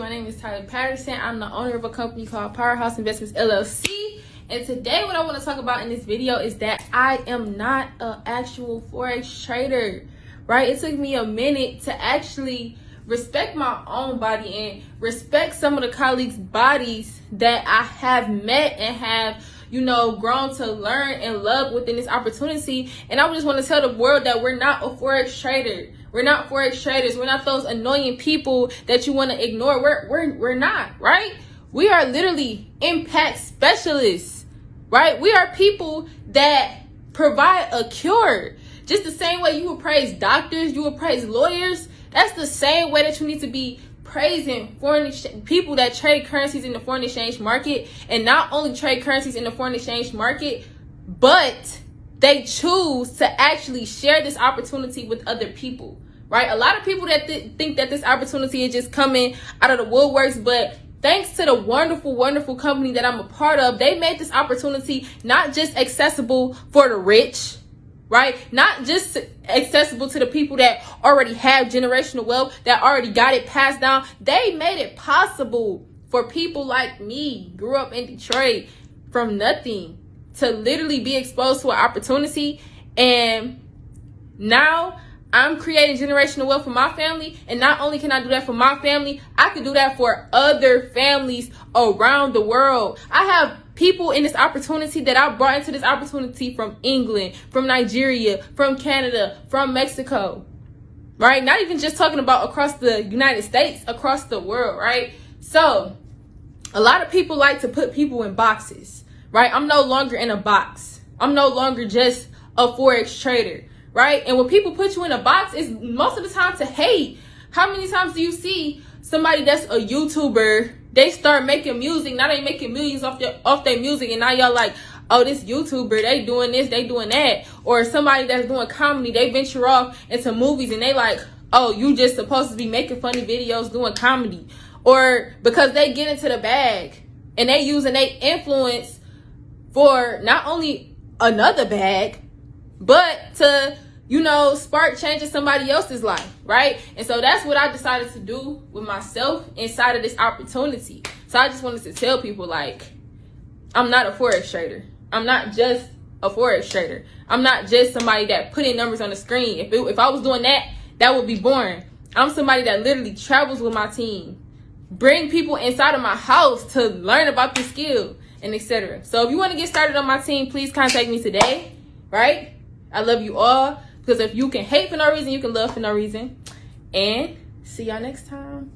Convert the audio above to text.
My name is Patterson. I'm the owner of a company called Powerhouse Investments LLC. And today what I want to talk about in this video is that I am not an actual Forex trader, right? It took me a minute to actually respect my own body and respect some of the colleagues' bodies that I have met and have, grown to learn and love within this opportunity. And I just want to tell the world that we're not a Forex trader. We're not Forex traders. We're not those annoying people that you want to ignore. We're not, right? We are literally impact specialists, right? We are people that provide a cure. Just the same way you would praise doctors, you would praise lawyers. That's the same way that you need to be praising people that trade currencies in the foreign exchange market, and not only trade currencies in the foreign exchange market, but they choose to actually share this opportunity with other people, right? A lot of people that think that this opportunity is just coming out of the woodworks, but thanks to the wonderful, wonderful company that I'm a part of, they made this opportunity not just accessible for the rich, right? Not just accessible to the people that already have generational wealth, that already got it passed down. They made it possible for people like me, grew up in Detroit from nothing, to literally be exposed to an opportunity. And now I'm creating generational wealth for my family. And not only can I do that for my family, I can do that for other families around the world. I have people in this opportunity that I brought into this opportunity from England, from Nigeria, from Canada, from Mexico, right? Not even just talking about across the United States, across the world, right? So a lot of people like to put people in boxes, right? I'm no longer in a box. I'm no longer just a Forex trader, right? And when people put you in a box, it's most of the time to hate. How many times do you see somebody that's a YouTuber, they start making music, now they making millions off their music, and now y'all like, oh, this YouTuber, they doing this, they doing that. Or somebody that's doing comedy, they venture off into movies and they like, oh, you just supposed to be making funny videos doing comedy. Or because they get into the bag and they using their influence for not only another bag, but to, spark change in somebody else's life, right? And so that's what I decided to do with myself inside of this opportunity. So I just wanted to tell people, like, I'm not a Forex trader. I'm not just a Forex trader. I'm not just somebody that put in numbers on the screen. If I was doing that, that would be boring. I'm somebody that literally travels with my team, bring people inside of my house to learn about the skill, and etc. So if you want to get started on my team, please contact me today, right? I love you all, because if you can hate for no reason, you can love for no reason. And see y'all next time.